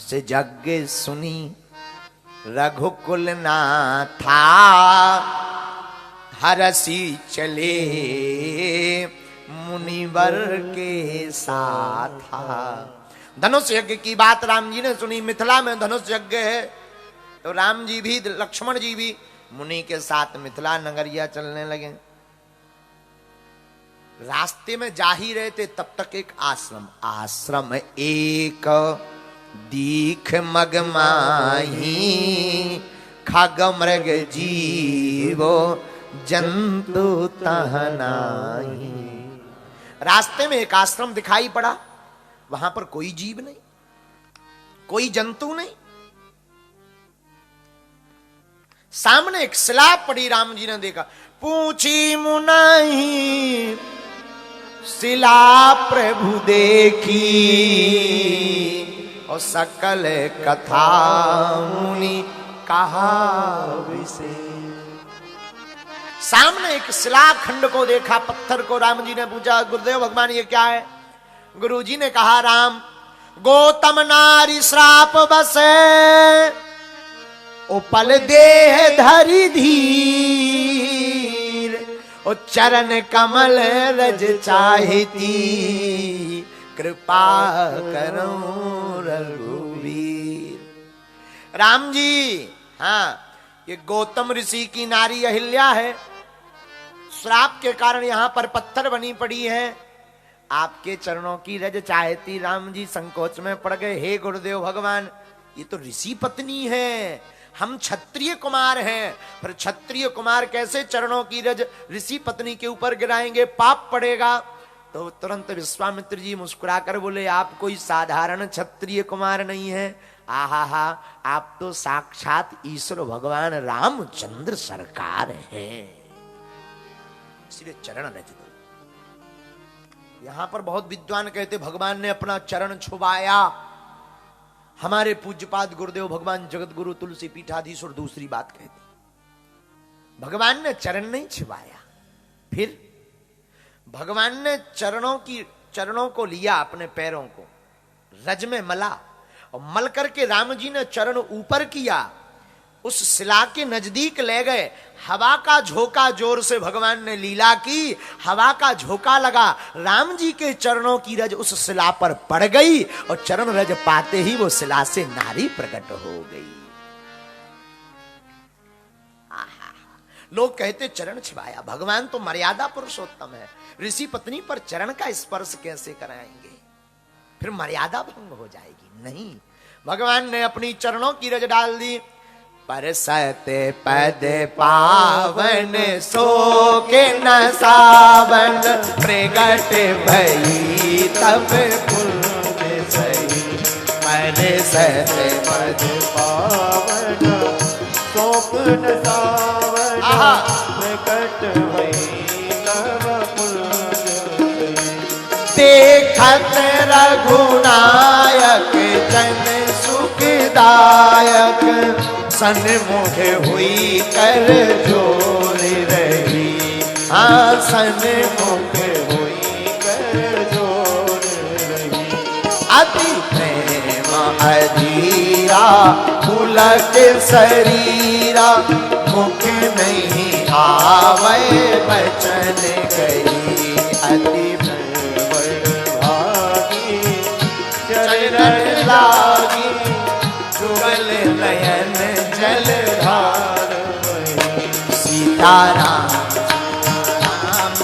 से यज्ञ सुनी रघुकुल नाथा, हरसी चले मुनिवर के साथा। धनुष यज्ञ की बात राम जी ने सुनी। मिथिला में धनुष यज्ञ है, तो राम जी भी लक्ष्मण जी भी मुनि के साथ मिथिला नगरिया चलने लगे। रास्ते में जा ही रहे थे, तब तक एक आश्रम एक दीख मगमाही, खग मृग जीवो जंतु तहनाही। रास्ते में एक आश्रम दिखाई पड़ा, वहां पर कोई जीव नहीं, कोई जंतु नहीं। सामने एक शिला पड़ी, राम जी ने देखा। पूछी मुनाही शिला प्रभु देखी, और सकल कथा मुनि कहा विशेष। सामने एक शिला खंड को देखा, पत्थर को। राम जी ने पूछा, गुरुदेव भगवान ये क्या है? गुरु जी ने कहा, राम गौतम नारी श्राप बसे, उपल देह धरि धीर, ओ चरण कमल रज चाहती, कृपा करो रघुवीर। राम जी, हाँ, ये गौतम ऋषि की नारी अहिल्या है। श्राप के कारण यहां पर पत्थर बनी पड़ी है। आपके चरणों की रज चाहती। राम जी संकोच में पड़ गए। हे गुरुदेव भगवान, ये तो ऋषि पत्नी है, हम क्षत्रिय कुमार हैं, पर क्षत्रिय कुमार कैसे चरणों की रज ऋषि पत्नी के ऊपर गिराएंगे? पाप पड़ेगा। तो तुरंत विश्वामित्र जी मुस्कुराकर बोले, आप कोई साधारण क्षत्रिय कुमार नहीं है। आहा, आप तो साक्षात ईश्वर भगवान रामचंद्र सरकार हैं, इसलिए चरण रज दो। यहां पर बहुत विद्वान कहते भगवान ने अपना चरण छुपाया। हमारे पूज्यपाद गुरुदेव भगवान जगत गुरु तुलसी पीठाधीश्वर दूसरी बात कहते, भगवान ने चरण नहीं छुपाया। फिर भगवान ने चरणों को लिया, अपने पैरों को रज में मला, और मल करके राम जी ने चरण ऊपर किया, उस शिला के नजदीक ले गए। हवा का झोंका जोर से भगवान ने लीला की, हवा का झोंका लगा, राम जी के चरणों की रज उस शिला पर पड़ गई, और चरण रज पाते ही वो शिला से नारी प्रकट हो गई। लोग कहते चरण छिपाया, भगवान तो मर्यादा पुरुषोत्तम है, ऋषि पत्नी पर चरण का स्पर्श कैसे कराएंगे? फिर मर्यादा भंग हो जाएगी। नहीं, भगवान ने अपनी चरणों की रज डाल दी। परसते पद पावन सो के न सावन, प्रगट भई तब पुण्य सही। परसते पद पावन सो के न सावन, प्रगट भई तब पुण्य सही। देखत रघुनायक जन सुखदायक, सन्मुख हुई कर जोर रही। हाँ, सन्मुख हुई कर जोर रही। अति प्रेम अधीरा पुलक शरीरा, मुख नहीं आवे बचन गई। अति चरण लागी, जुगल नयन जलधार। सीताराम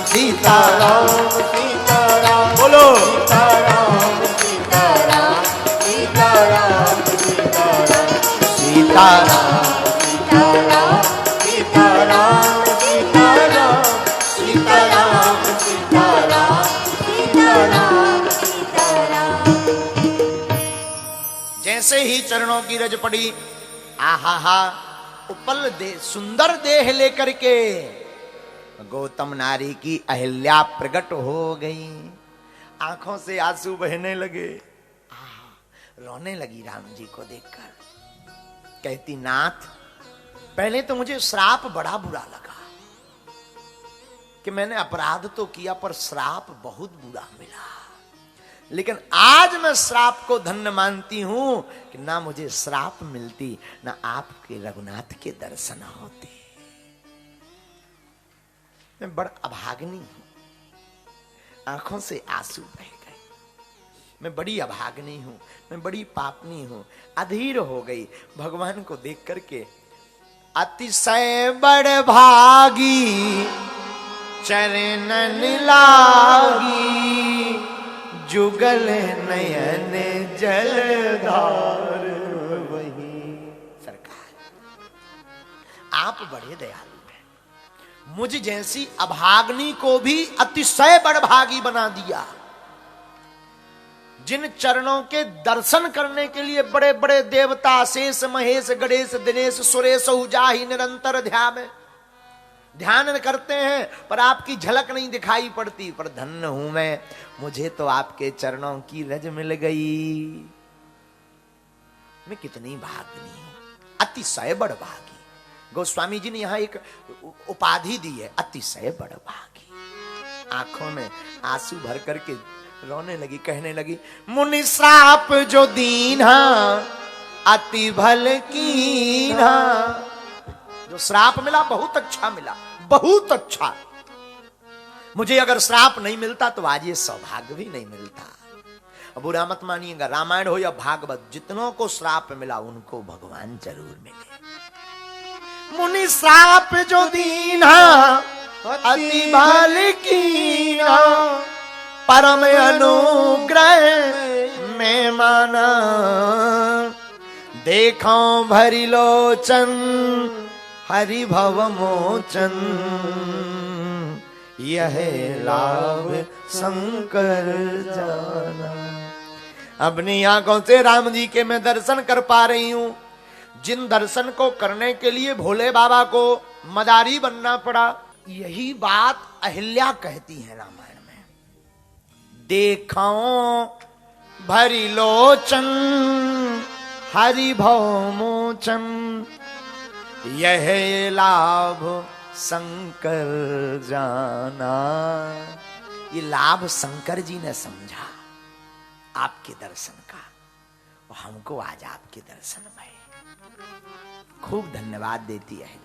सीताराम सीताराम, बोलो सीताराम सीताराम सीताराम सीताराम सीताराम सीताराम सीताराम सीताराम सीताराम सीताराम सीताराम। जैसे ही चरणों की रज पड़ी, आहा, उपल दे सुंदर देह लेकर के गौतम नारी की अहिल्या प्रकट हो गई। आंखों से आंसू बहने लगे, रोने लगी राम जी को देखकर। कहती, नाथ, पहले तो मुझे श्राप बड़ा बुरा लगा कि मैंने अपराध तो किया, पर श्राप बहुत बुरा मिला। लेकिन आज मैं श्राप को धन्य मानती हूं कि ना मुझे श्राप मिलती, ना आपके रघुनाथ के दर्शन होते। मैं बड़ा अभागिनी हूं, आंखों से आंसू बह गए। मैं बड़ी अभागिनी हूं, मैं बड़ी पापनी हूं, अधीर हो गई भगवान को देख करके। अतिशय बड़ भागी चरणन लागी, जुगल नयन जलधार वही। सरकार आप बड़े दयालु हैं, मुझ जैसी अभाग्नि को भी अतिशय बड़भागी बना दिया। जिन चरणों के दर्शन करने के लिए बड़े बड़े देवता शेष महेश गणेश दिनेश सुरेश जाहि निरंतर ध्यान करते हैं, पर आपकी झलक नहीं दिखाई पड़ती। पर धन्य हूं मैं, मुझे तो आपके चरणों की रज मिल गई। मैं कितनी भाग्नी हूं, अतिशय बड़भागी। गोस्वामी जी ने यहां एक उपाधि दी है, अतिशय बड़भागी। आंखों में आंसू भर करके रोने लगी, कहने लगी, मुनि श्राप जो दीन्हा अति भल कीन्हा। जो श्राप मिला बहुत अच्छा मिला, बहुत अच्छा। मुझे अगर श्राप नहीं मिलता तो आज ये सौभाग्य भी नहीं मिलता। अब बुरा मत मानिएगा, रामायण हो या भागवत, जितनों को श्राप मिला उनको भगवान जरूर मिले। मुनि श्राप जो दीन्हा अति भल कीन्हा, परम अनुग्रह में माना। देखो भरी लोचन हरि भव मोचन, यह लाभ शंकर जाना। अपनी आंखों से राम जी के मैं दर्शन कर पा रही हूं, जिन दर्शन को करने के लिए भोले बाबा को मदारी बनना पड़ा। यही बात अहिल्या कहती है रामायण में। देखो भरी लोचन हरि भव मोचन, यह लाभ शंकर जाना। ये लाभ शंकर जी ने समझा आपके दर्शन का, और हमको आज आपके दर्शन में खूब धन्यवाद देती है।